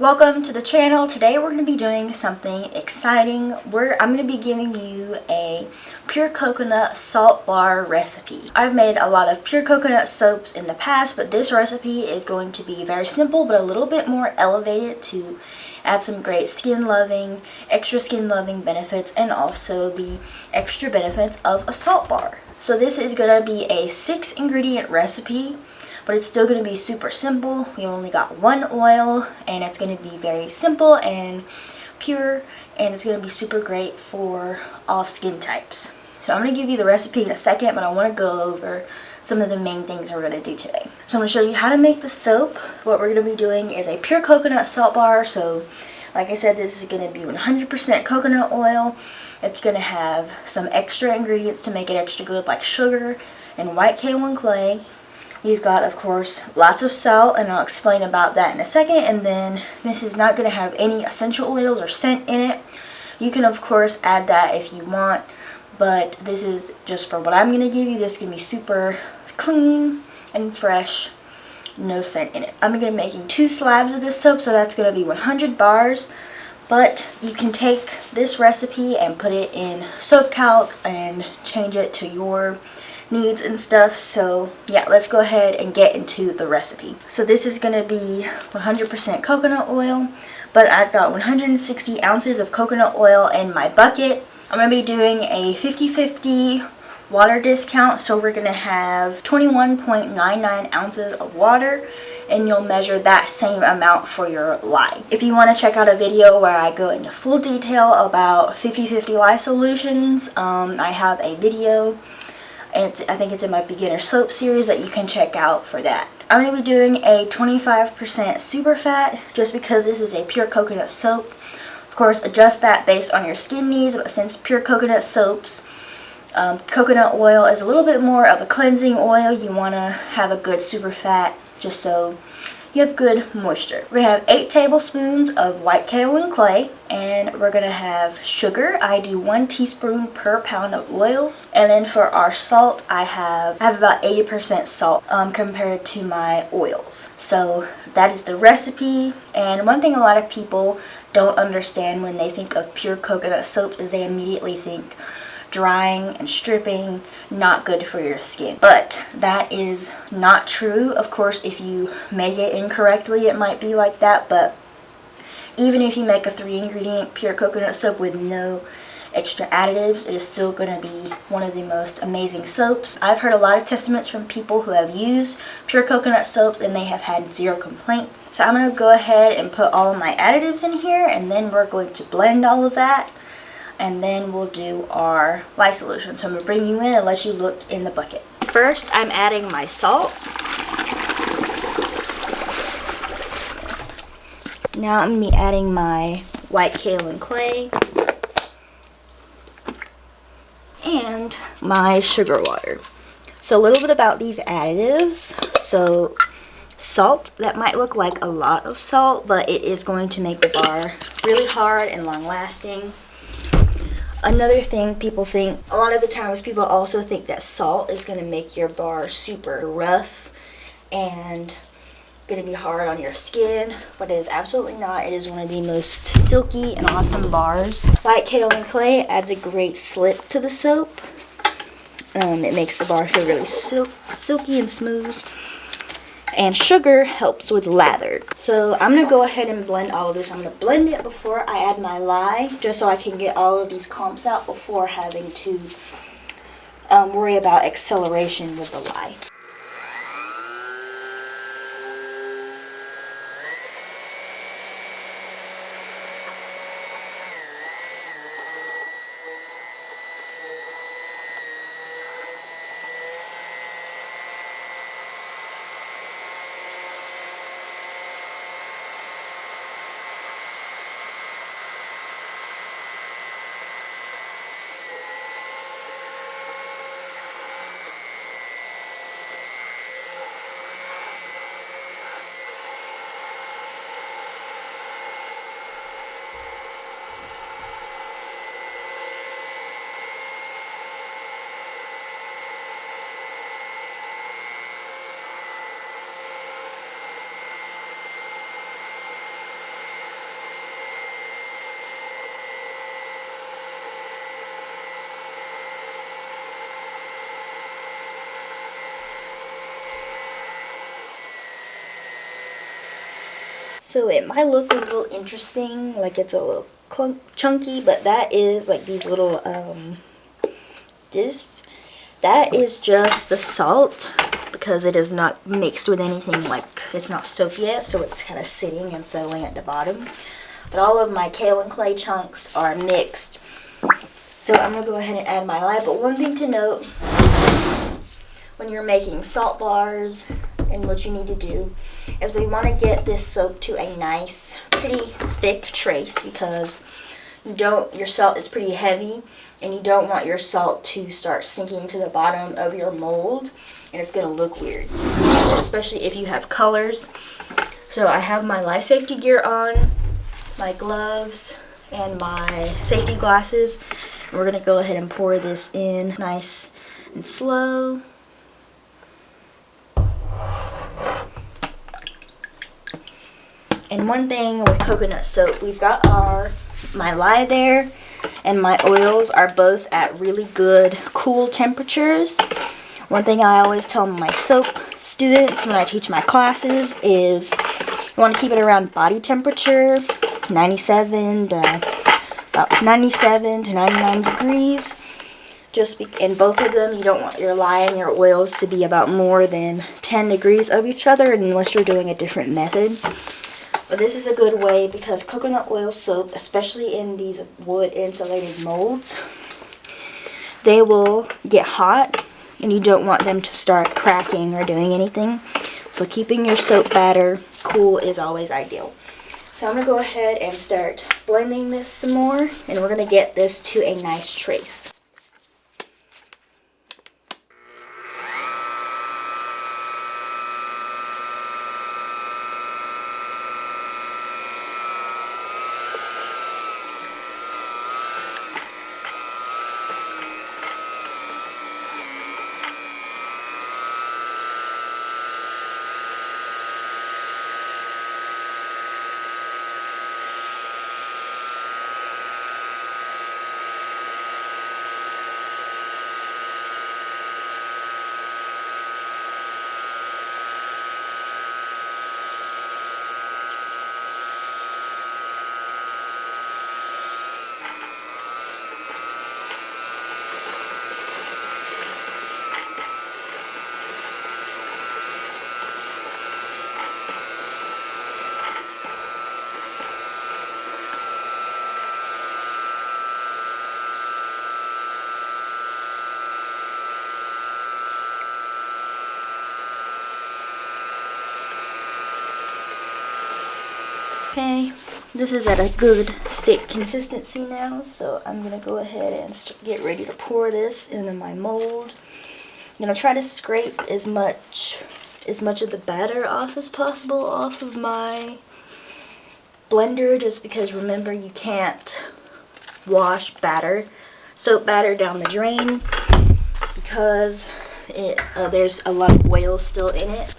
Welcome to the channel. Today we're going to be doing something exciting. I'm going to be giving you a pure coconut salt bar recipe. I've made a lot of pure coconut soaps in the past, but this recipe is going to be very simple but a little bit more elevated to add some great extra skin loving benefits, and also the extra benefits of a salt bar. So this is going to be a 6-ingredient recipe, but it's still going to be super simple. We only got one oil, and it's going to be very simple and pure, and it's going to be super great for all skin types. So I'm going to give you the recipe in a second, but I want to go over some of the main things we're going to do today. So I'm going to show you how to make the soap. What we're going to be doing is a pure coconut salt bar. So like I said, this is going to be 100% coconut oil. It's going to have some extra ingredients to make it extra good, like sugar and white K1 clay. You've got, of course, lots of salt, and I'll explain about that in a second. And then this is not going to have any essential oils or scent in it. You can, of course, add that if you want, but this is just for what I'm going to give you. This is going to be super clean and fresh, no scent in it. I'm going to be making 2 slabs of this soap, so that's going to be 100 bars. But you can take this recipe and put it in soap calc and change it to your needs and stuff. So yeah, let's go ahead and get into the recipe. So this is going to be 100% coconut oil, but I've got 160 ounces of coconut oil in my bucket. I'm going to be doing a 50-50 water discount, so we're going to have 21.99 ounces of water, and you'll measure that same amount for your lye. If you want to check out a video where I go into full detail about 50-50 lye solutions, I have a video, and I think it's in my beginner soap series that you can check out for that. I'm going to be doing a 25% super fat just because this is a pure coconut soap. Of course, adjust that based on your skin needs, but since pure coconut soaps, coconut oil is a little bit more of a cleansing oil, you want to have a good super fat just so you have good moisture. We're going to have 8 tablespoons of white K1 clay, and we're going to have sugar. I do 1 teaspoon per pound of oils. And then for our salt, I have about 80% salt compared to my oils. So that is the recipe. And one thing a lot of people don't understand when they think of pure coconut soap is they immediately think drying and stripping, not good for your skin. But that is not true. Of course, if you make it incorrectly, it might be like that, but even if you make a 3-ingredient pure coconut soap with no extra additives, it is still going to be one of the most amazing soaps. I've heard a lot of testaments from people who have used pure coconut soaps and they have had 0 complaints. So I'm going to go ahead and put all of my additives in here, and then we're going to blend all of that, and then we'll do our lye solution. So I'm going to bring you in and let you look in the bucket. First, I'm adding my salt. Now I'm going to be adding my white kaolin clay and my sugar water. So a little bit about these additives. So salt, that might look like a lot of salt, but it is going to make the bar really hard and long lasting. Another thing people think, a lot of the times people also think that salt is going to make your bar super rough and going to be hard on your skin, but it is absolutely not. It is one of the most silky and awesome bars. White kaolin clay adds a great slip to the soap. It makes the bar feel really silky and smooth. And sugar helps with lather. So I'm going to go ahead and blend all of this. I'm going to blend it before I add my lye, just so I can get all of these clumps out before having to worry about acceleration with the lye. So it might look a little interesting, like it's a little chunky, but that is like these little that is just the salt, because it is not mixed with anything, like it's not soaked yet, so it's kind of sitting and settling at the bottom. But all of my kale and clay chunks are mixed, so I'm gonna go ahead and add my lye. But one thing to note when you're making salt bars, and what you need to do is we want to get this soap to a nice, pretty thick trace, because your salt is pretty heavy, and you don't want your salt to start sinking to the bottom of your mold, and it's gonna look weird, especially if you have colors. So I have my life safety gear on, my gloves, and my safety glasses. And we're gonna go ahead and pour this in nice and slow. And one thing with coconut soap, we've got my lye there, and my oils are both at really good cool temperatures. One thing I always tell my soap students when I teach my classes is you want to keep it around body temperature, 97 to 99 degrees. In both of them, you don't want your lye and your oils to be about more than 10 degrees of each other unless you're doing a different method. But this is a good way, because coconut oil soap, especially in these wood insulated molds, they will get hot and you don't want them to start cracking or doing anything. So keeping your soap batter cool is always ideal. So I'm going to go ahead and start blending this some more, and we're going to get this to a nice trace. Okay, this is at a good thick consistency now, so I'm going to go ahead and get ready to pour this into my mold. I'm going to try to scrape as much of the batter off as possible off of my blender, just because remember, you can't wash soap batter down the drain, because there's a lot of oil still in it.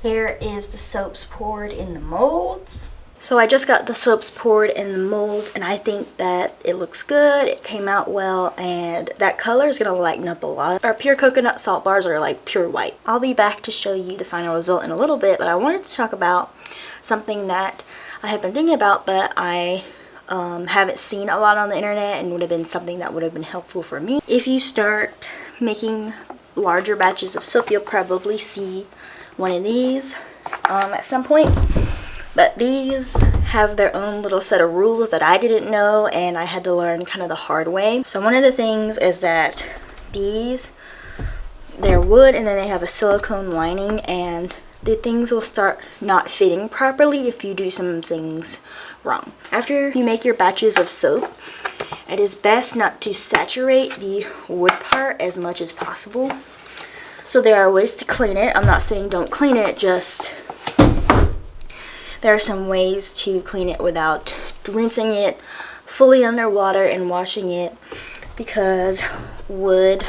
Here is the soaps poured in the molds. So I just got the soaps poured in the mold, and I think that it looks good. It came out well, and that color is going to lighten up a lot. Our pure coconut salt bars are like pure white. I'll be back to show you the final result in a little bit, but I wanted to talk about something that I have been thinking about, but I haven't seen a lot on the internet, and would have been something that would have been helpful for me. If you start making larger batches of soap, you'll probably see one of these at some point. But these have their own little set of rules that I didn't know, and I had to learn kind of the hard way. So one of the things is that they're wood, and then they have a silicone lining, and the things will start not fitting properly if you do some things wrong. After you make your batches of soap, it is best not to saturate the wood part as much as possible. So there are ways to clean it. I'm not saying don't clean it, just there are some ways to clean it without rinsing it fully underwater and washing it, because wood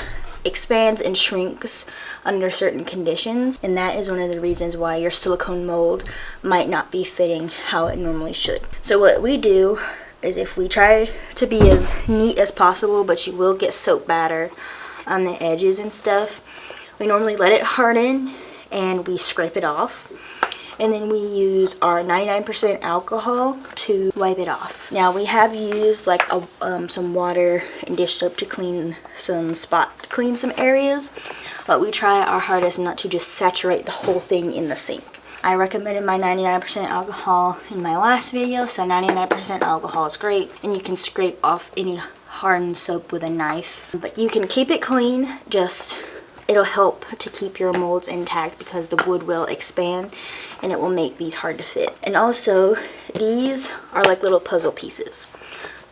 expands and shrinks under certain conditions, and that is one of the reasons why your silicone mold might not be fitting how it normally should. So what we do is, if we try to be as neat as possible, but you will get soap batter on the edges and stuff, we normally let it harden and we scrape it off, and then we use our 99% alcohol to wipe it off. Now we have used like some water and dish soap to clean some areas, but we try our hardest not to just saturate the whole thing in the sink. I recommended my 99% alcohol in my last video, so 99% alcohol is great, and you can scrape off any hardened soap with a knife. But you can keep it clean, just it'll help to keep your molds intact because the wood will expand and it will make these hard to fit. And also, these are like little puzzle pieces.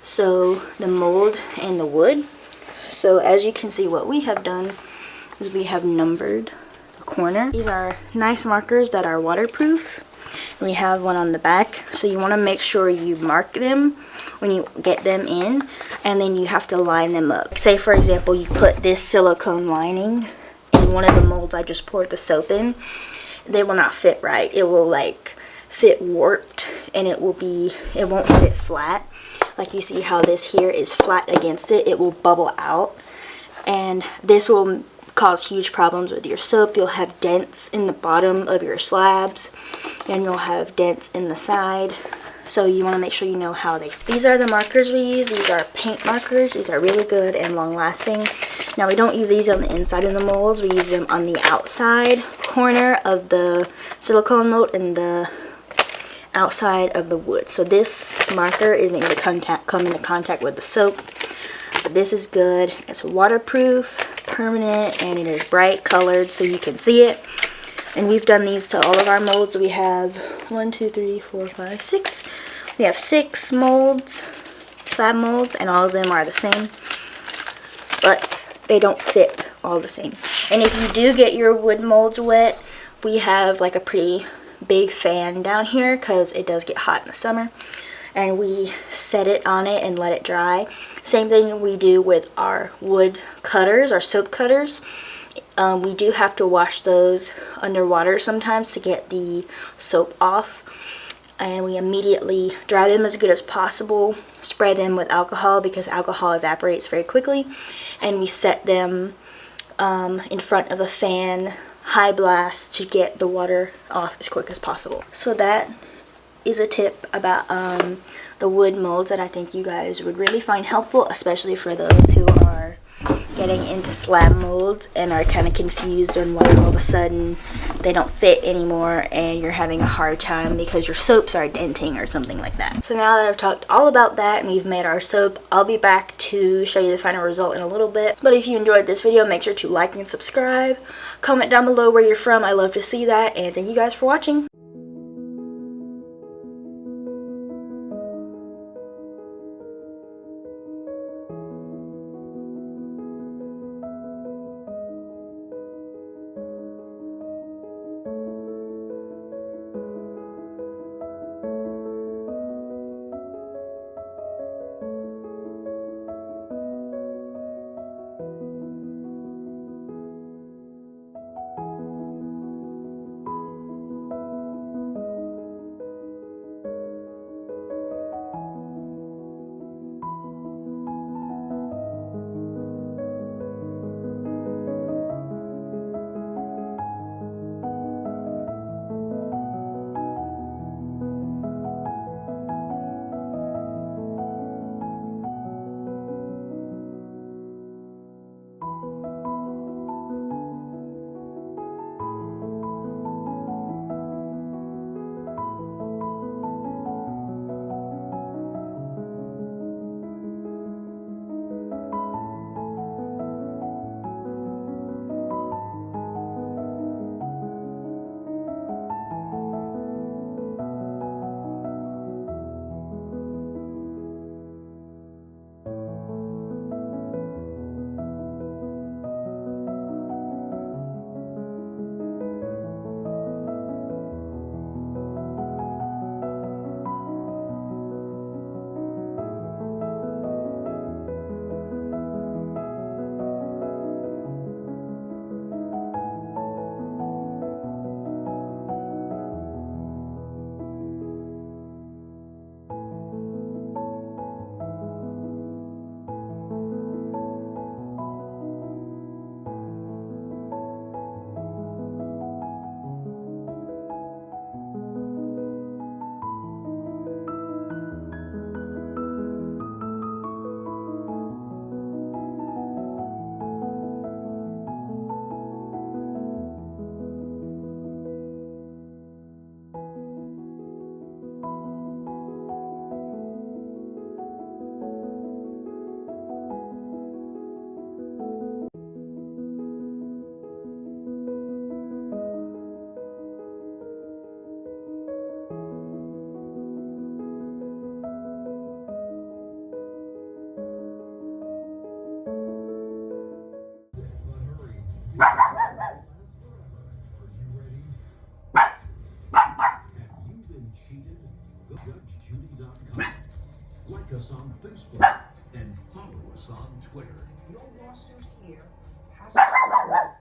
So the mold and the wood. So as you can see, what we have done is we have numbered the corner. These are nice markers that are waterproof. We have one on the back, so you want to make sure you mark them when you get them in, and then you have to line them up. Say for example, you put this silicone lining in one of the molds I just poured the soap in. They will not fit right. It will like fit warped, and it won't sit flat. Like you see how this here is flat against it, it will bubble out, and this will cause huge problems with your soap. You'll have dents in the bottom of your slabs, and you'll have dents in the side. So you want to make sure you know how they fit. These are the markers we use. These are paint markers. These are really good and long lasting. Now we don't use these on the inside of the molds. We use them on the outside corner of the silicone mold and the outside of the wood. So this marker isn't going to come into contact with the soap. But this is good. It's waterproof, permanent, and it is bright colored so you can see it. And we've done these to all of our molds. We have 1, 2, 3, 4, 5, 6. We have 6 molds, slab molds, and all of them are the same, but they don't fit all the same. And if you do get your wood molds wet, we have like a pretty big fan down here because it does get hot in the summer, and we set it on it and let it dry. Same thing we do with our wood cutters, our soap cutters. We do have to wash those underwater sometimes to get the soap off, and we immediately dry them as good as possible, spray them with alcohol because alcohol evaporates very quickly, and we set them in front of a fan, high blast, to get the water off as quick as possible. So that is a tip about the wood molds that I think you guys would really find helpful, especially for those who are getting into slab molds and are kind of confused on why all of a sudden they don't fit anymore and you're having a hard time because your soaps are denting or something like that. So now that I've talked all about that and we've made our soap, I'll be back to show you the final result in a little bit. But if you enjoyed this video, make sure to like and subscribe. Comment down below where you're from. I love to see that, and thank you guys for watching. JudgeJudy.com. Like us on Facebook and follow us on Twitter. Your lawsuit here has to